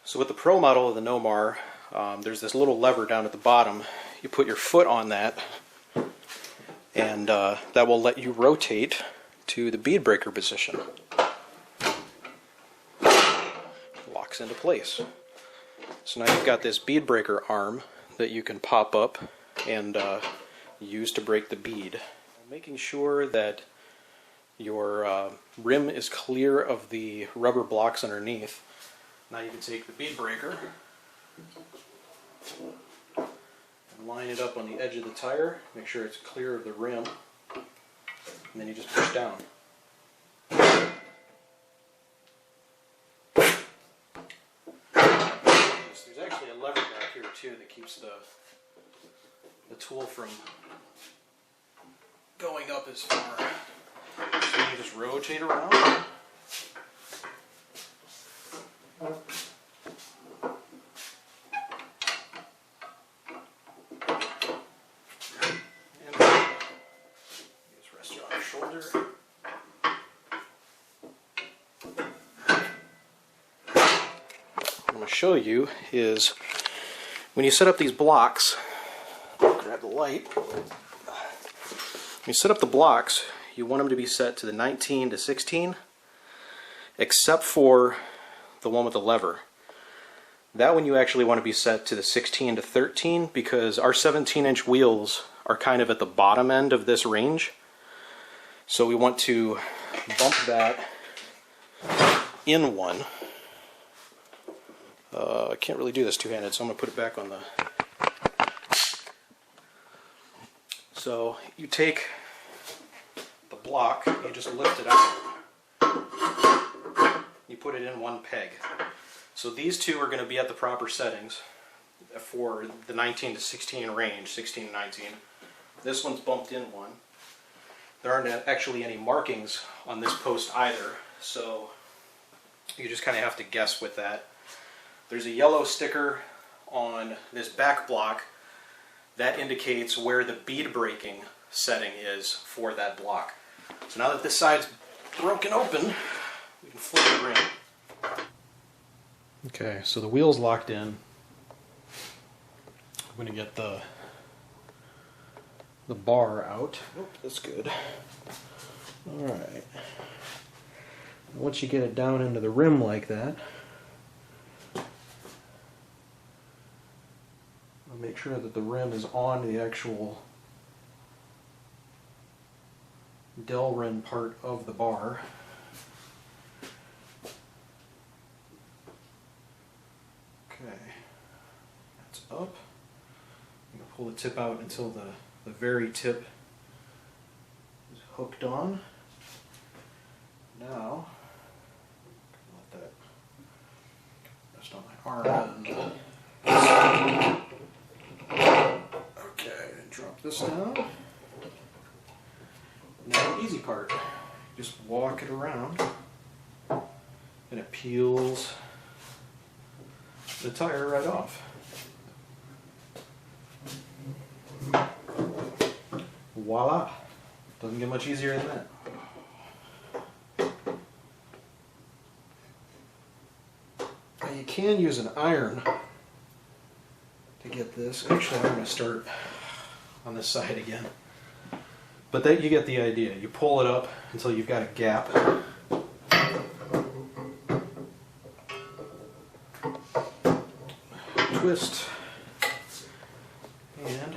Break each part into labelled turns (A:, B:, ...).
A: So with the Pro model of the Nomar, there's this little lever down at the bottom. You put your foot on that, and that will let you rotate to the bead breaker position. Locks into place. So now you've got this bead breaker arm that you can pop up and use to break the bead. Making sure that your rim is clear of the rubber blocks underneath. Now you can take the bead breaker and line it up on the edge of the tire, make sure it's clear of the rim, and then you just push down. There's actually a lever back here too that keeps the tool from going up as far. So you just rotate around. And just rest it on your shoulder. What I'm going to show you is when you set up these blocks, grab the light. When you set up the blocks, you want them to be set to the 19 to 16, except for the one with the lever. That one you actually want to be set to the 16 to 13 because our 17-inch wheels are kind of at the bottom end of this range. So we want to bump that in one. I can't really do this two-handed, so I'm going to put it back on the... So you take the block, you just lift it out. You put it in one peg. So these two are going to be at the proper settings for the 19 to 16 range, 16 to 19. This one's bumped in one. There aren't actually any markings on this post either, so you just kind of have to guess with that. There's a yellow sticker on this back block that indicates where the bead breaking setting is for that block. So now that this side's broken open, we can flip the rim. Okay, so the wheel's locked in. I'm going to get the bar out. Oh, that's good. Alright. Once you get it down into the rim like that, I'll make sure that the rim is on the actual Delrin part of the bar. Okay, that's up. I'm going to pull the tip out until the very tip is hooked on. Now, let that rest on my arm. Okay, drop this down. Now the easy part, just walk it around and it peels the tire right off. Voila! Doesn't get much easier than that. Now you can use an iron to get this. Actually, I'm going to start on this side again. But that you get the idea. You pull it up until you've got a gap. Twist. And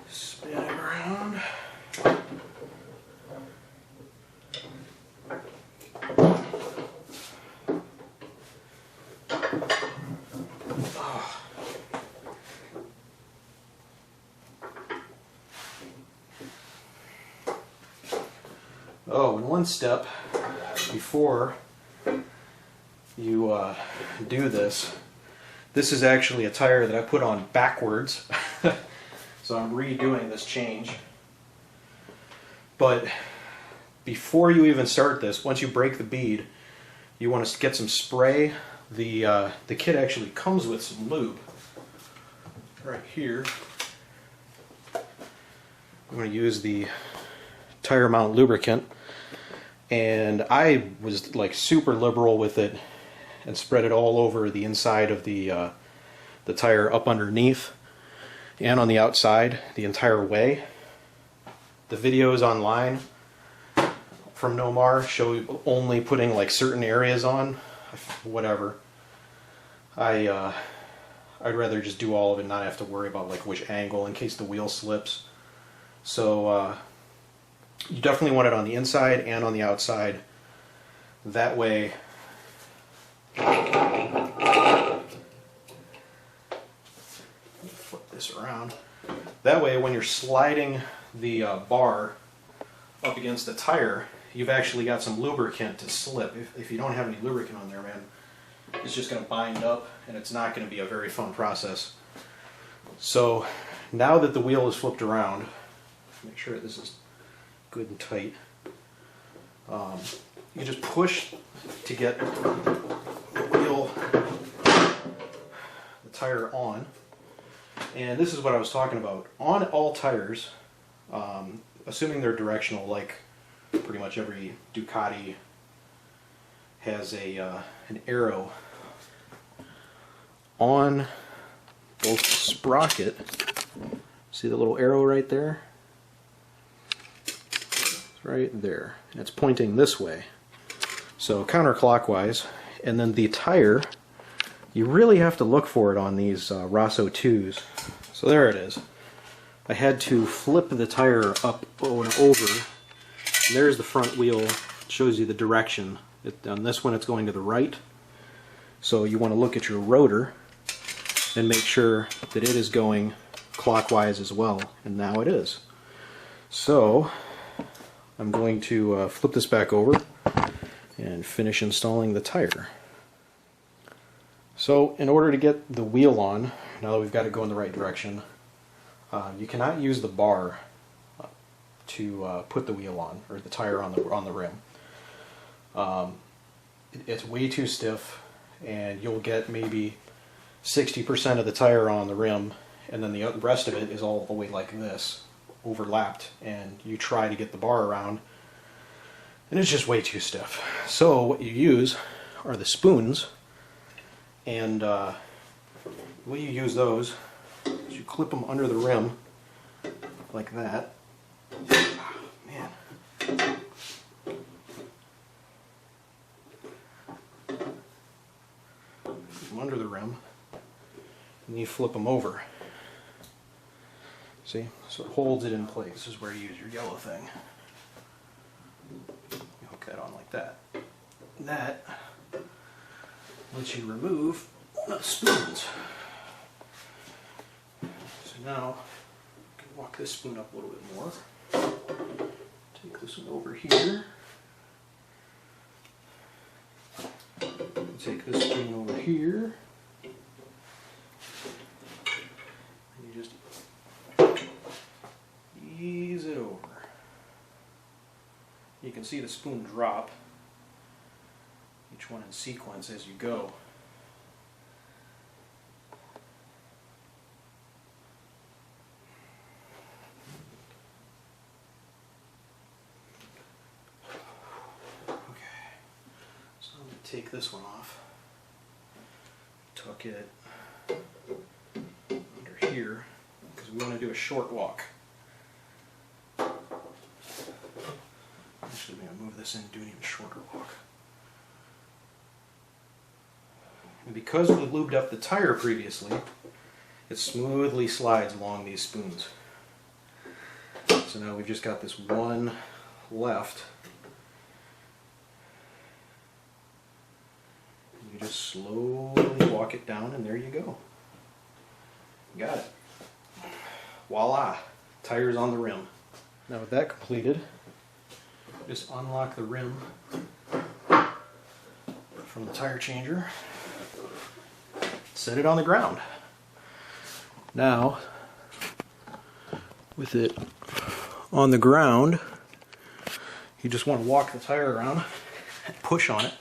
A: spin it around. Oh, and one step before you do this, this is actually a tire that I put on backwards, so I'm redoing this change. But before you even start this, once you break the bead, you want to get some spray. The kit actually comes with some lube right here. I'm going to use the tire mount lubricant. And I was like super liberal with it and spread it all over the inside of the tire, up underneath and on the outside the entire way. The videos online from Nomar show only putting like certain areas on. Whatever. I'd rather just do all of it and not have to worry about like which angle in case the wheel slips. So you definitely want it on the inside and on the outside. That way flip this around. That way when you're sliding the bar up against the tire, you've actually got some lubricant to slip. If you don't have any lubricant on there, man, it's just going to bind up and it's not going to be a very fun process. So now that the wheel is flipped around, make sure that this is good and tight. You just push to get the wheel, the tire on. And this is what I was talking about. On all tires, assuming they're directional, like pretty much every Ducati has an arrow on both sprocket. See the little arrow right there? It's right there. And it's pointing this way. So counterclockwise. And then the tire, you really have to look for it on these Rosso 2s. So there it is. I had to flip the tire up and over. And there's the front wheel. It shows you the direction. On this one it's going to the right. So you want to look at your rotor and make sure that it is going clockwise as well. And now it is. So I'm going to flip this back over and finish installing the tire. So in order to get the wheel on, now that we've got it going the right direction, you cannot use the bar to put the wheel on, or the tire on the rim. It's way too stiff, and you'll get maybe 60% of the tire on the rim, and then the rest of it is all the way like this, overlapped, and you try to get the bar around, and it's just way too stiff. So what you use are the spoons, and the way you use those is you clip them under the rim like that. Man. Put them under the rim, and you flip them over. See? So it holds it in place. This is where you use your yellow thing. You hook that on like that. That lets you remove the spoons. So now, I can walk this spoon up a little bit more. Take this one over here. Take this spoon over here. And you just ease it over. You can see the spoon drop, each one in sequence as you go. Take this one off, tuck it under here, because we want to do a short walk. Actually, I'm going to move this in and do an even shorter walk. And because we lubed up the tire previously, it smoothly slides along these spoons. So now we've just got this one left. You just slowly walk it down, and there you go. You got it. Voila! Tire's on the rim. Now with that completed, just unlock the rim from the tire changer, set it on the ground. Now, with it on the ground, you just want to walk the tire around and push on it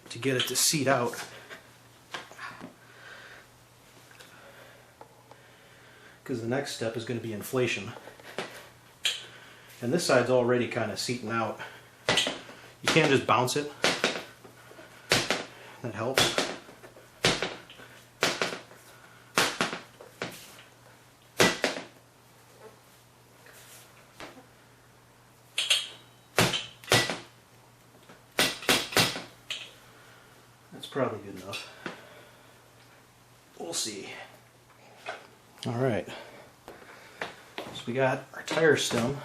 A: to get it to seat out. Because the next step is going to be inflation. And this side's already kind of seating out. You can't just bounce it. That helps. That's probably good enough. We'll see. All right. So we got our tire stem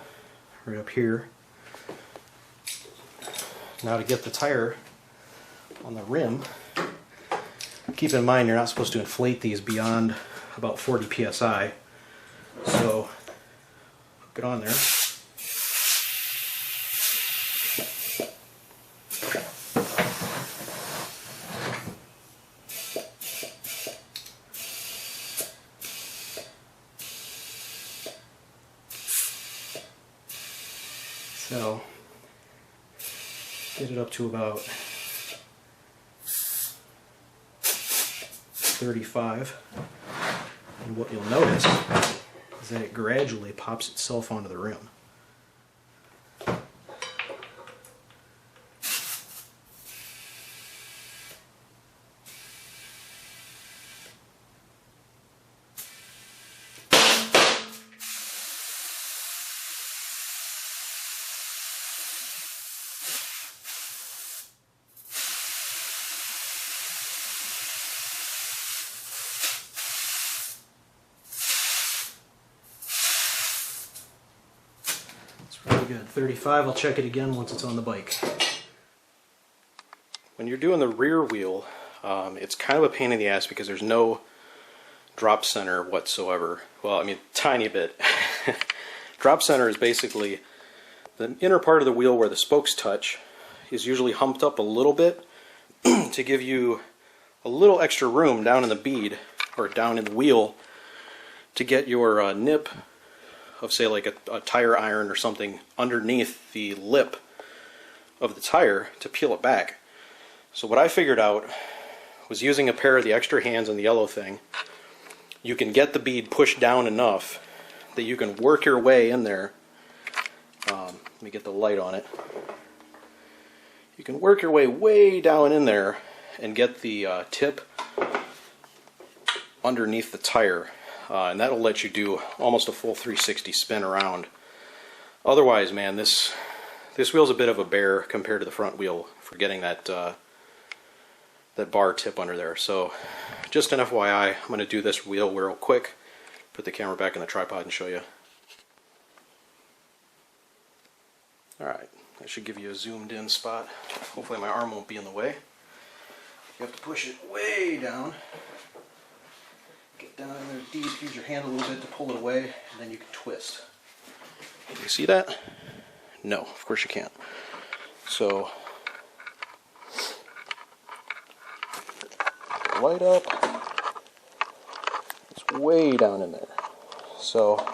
A: right up here. Now to get the tire on the rim, keep in mind you're not supposed to inflate these beyond about 40 psi. So hook it on there. So get it up to about 35, and what you'll notice is that it gradually pops itself onto the rim. Really good. 35, I'll check it again once it's on the bike. When you're doing the rear wheel, it's kind of a pain in the ass because there's no drop center whatsoever. Well, I mean, tiny bit. Drop center is basically the inner part of the wheel where the spokes touch is usually humped up a little bit to give you a little extra room down in the bead or down in the wheel to get your nip of, say, like a tire iron or something underneath the lip of the tire to peel it back. So what I figured out was using a pair of the extra hands on the yellow thing, you can get the bead pushed down enough that you can work your way in there. Let me get the light on it. You can work your way down in there and get the tip underneath the tire. And that'll let you do almost a full 360 spin around. Otherwise, man, this wheel's a bit of a bear compared to the front wheel for getting that that bar tip under there. So, just an FYI, I'm going to do this wheel real quick. Put the camera back in the tripod and show you. All right, that should give you a zoomed in spot. Hopefully, my arm won't be in the way. You have to push it way down. Get down in there deep, use your hand a little bit to pull it away, and then you can twist. Can you see that? No, of course you can't. So, light up. It's way down in there. So,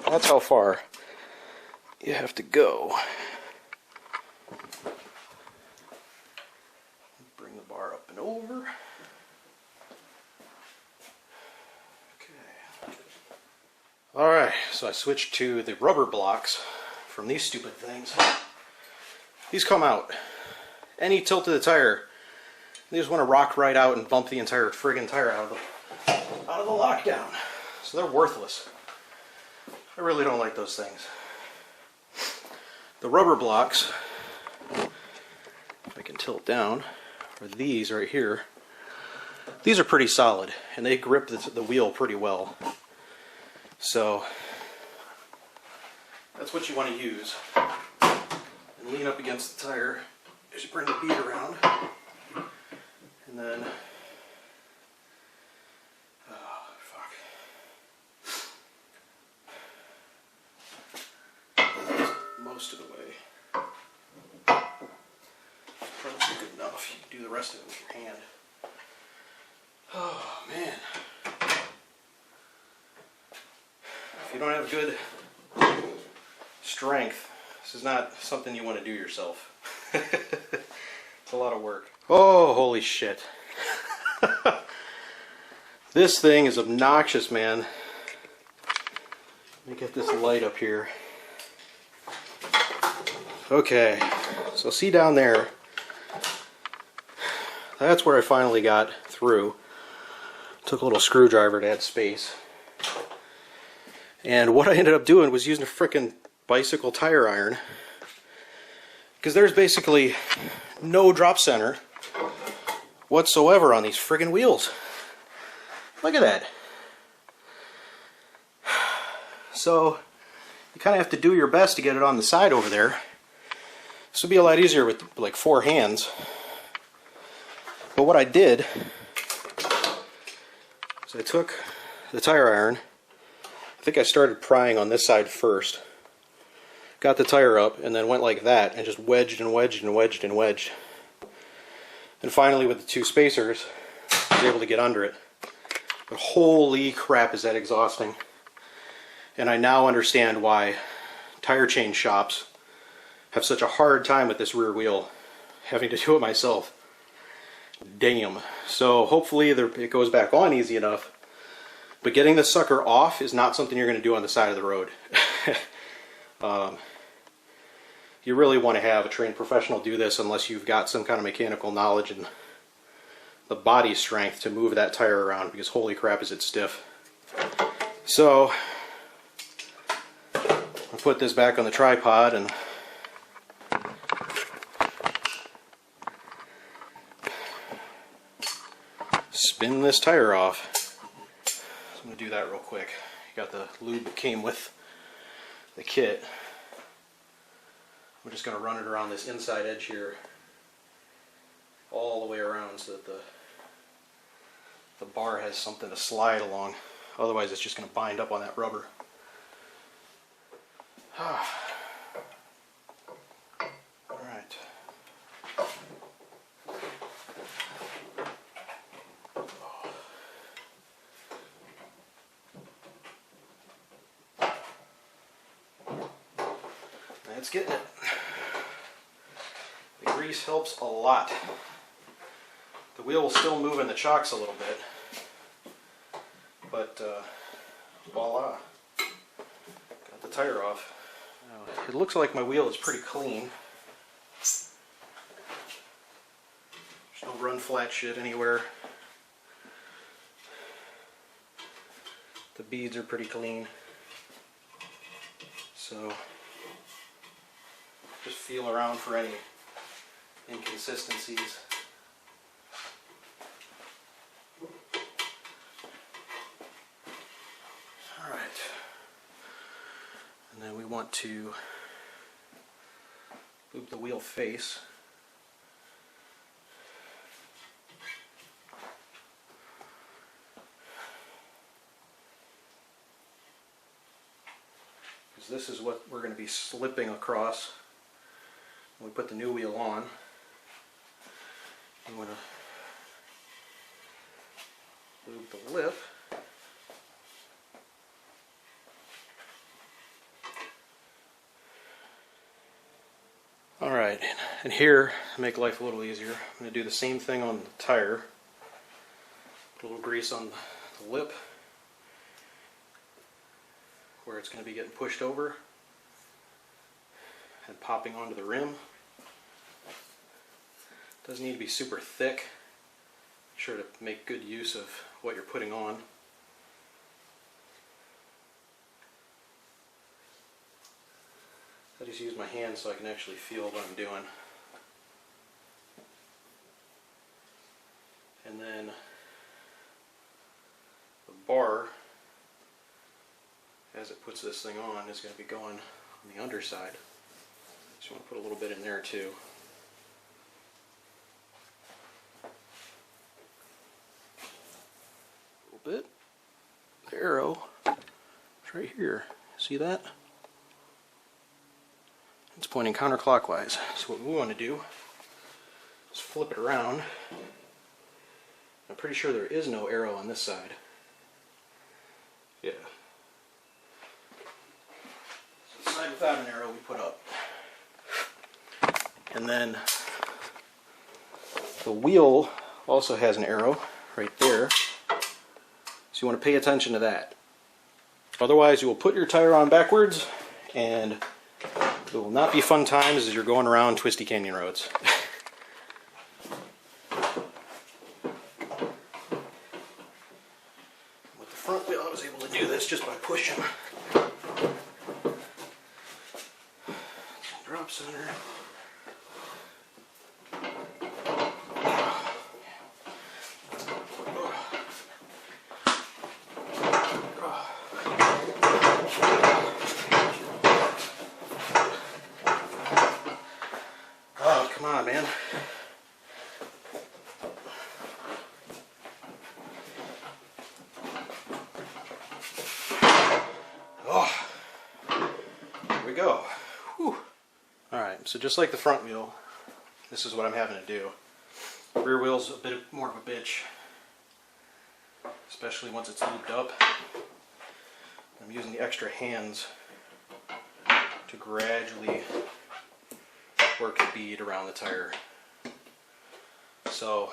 A: that's how far you have to go. Bring the bar up and over. Alright, so I switched to the rubber blocks from these stupid things. These come out. Any tilt of the tire, they just want to rock right out and bump the entire friggin' tire out of the lockdown. So they're worthless. I really don't like those things. The rubber blocks, if I can tilt down, are these right here. These are pretty solid, and they grip the wheel pretty well. So that's what you want to use. And lean up against the tire as you bring the bead around. And then, most of the way. Probably good enough. You can do the rest of it with your hand. Oh man. If you don't have good strength, this is not something you want to do yourself. It's a lot of work. Oh, holy shit. This thing is obnoxious, man. Let me get this light up here. Okay, so see down there, that's where I finally got through. Took a little screwdriver to add space. And what I ended up doing was using a frickin' bicycle tire iron, because there's basically no drop center whatsoever on these friggin' wheels. Look at that. So you kind of have to do your best to get it on the side over there. This would be a lot easier with like 4 hands. But what I did is I took the tire iron. I think I started prying on this side first. Got the tire up and then went like that and just wedged and wedged and wedged and wedged. And finally with the 2 spacers, I was able to get under it. But holy crap, is that exhausting. And I now understand why tire chain shops have such a hard time with this rear wheel, having to do it myself. Damn. So hopefully it goes back on easy enough. But getting this sucker off is not something you're going to do on the side of the road. You really want to have a trained professional do this unless you've got some kind of mechanical knowledge and the body strength to move that tire around, because holy crap is it stiff. So I'll put this back on the tripod and spin this tire off. So I'm going to do that real quick. You got the lube that came with the kit. I'm just going to run it around this inside edge here all the way around so that the bar has something to slide along. Otherwise it's just going to bind up on that rubber. Alright. That's getting it. The grease helps a lot. The wheel will still move in the chocks a little bit, but voila, got the tire off. Now, it looks like my wheel is pretty clean. There's no run flat shit anywhere. The beads are pretty clean. So just feel around for any inconsistencies. Alright. And then we want to lube the wheel face. Because this is what we're going to be slipping across when we put the new wheel on. I'm going to lube the lip. Alright, and here, to make life a little easier, I'm going to do the same thing on the tire. Put a little grease on the lip where it's going to be getting pushed over and popping onto the rim. Doesn't need to be super thick. Be sure to make good use of what you're putting on. I just use my hands so I can actually feel what I'm doing. And then the bar, as it puts this thing on, is going to be going on the underside. So you want to put a little bit in there too. A little bit. The arrow is right here. See that? It's pointing counterclockwise. So what we want to do is flip it around. I'm pretty sure there is no arrow on this side. Yeah. So the side without an arrow we put up. And then the wheel also has an arrow right there. So you want to pay attention to that. Otherwise, you will put your tire on backwards, and it will not be fun times as you're going around twisty canyon roads. With the front wheel, I was able to do this just by pushing. Drop center. Oh, come on, man. Oh, here we go. Whew. Alright, so just like the front wheel, this is what I'm having to do. Rear wheel's a bit more of a bitch, especially once it's lubed up. I'm using the extra hands to gradually work the bead around the tire. So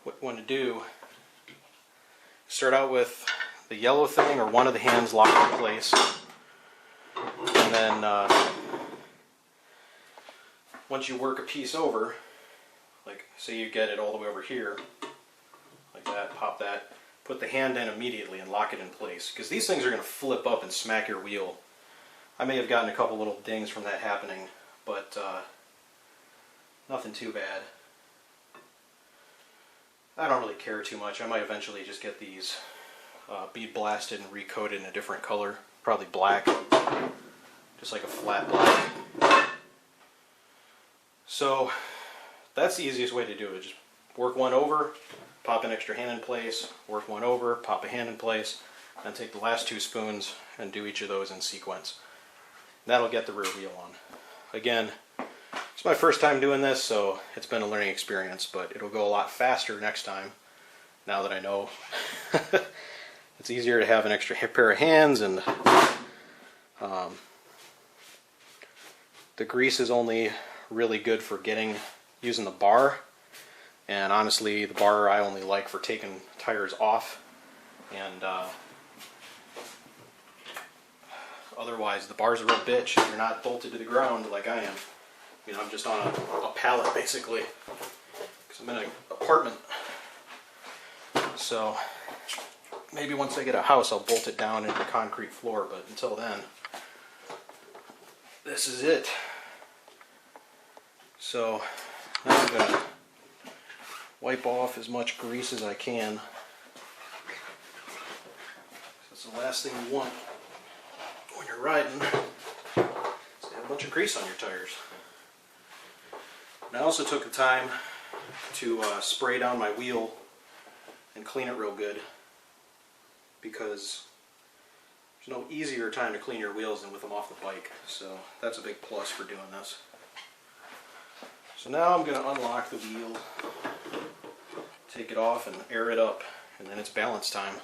A: what you want to do, start out with the yellow thing or one of the hands locked in place, and then once you work a piece over, like say you get it all the way over here, like that, pop that, put the hand in immediately and lock it in place, because these things are going to flip up and smack your wheel. I may have gotten a couple little dings from that happening, but nothing too bad. I don't really care too much. I might eventually just get these bead blasted and recoated in a different color, probably black, just like a flat black. So that's the easiest way to do it. Just work one over, pop an extra hand in place, work one over, pop a hand in place, and take the last 2 spoons and do each of those in sequence. That'll get the rear wheel on. Again, it's my first time doing this, so it's been a learning experience, but it'll go a lot faster next time, now that I know. It's easier to have an extra pair of hands, and the grease is only really good for using the bar, and honestly the bar I only like for taking tires off, and otherwise the bar's a real bitch if you're not bolted to the ground like I am. You know, I'm just on a pallet basically, because I'm in an apartment. So maybe once I get a house I'll bolt it down into the concrete floor, but until then, this is it. So now I'm going to wipe off as much grease as I can. That's the last thing you want when you're riding, is to have a bunch of grease on your tires. And I also took the time to spray down my wheel and clean it real good, because there's no easier time to clean your wheels than with them off the bike. So that's a big plus for doing this. So now I'm going to unlock the wheel, take it off and air it up, and then it's balance time.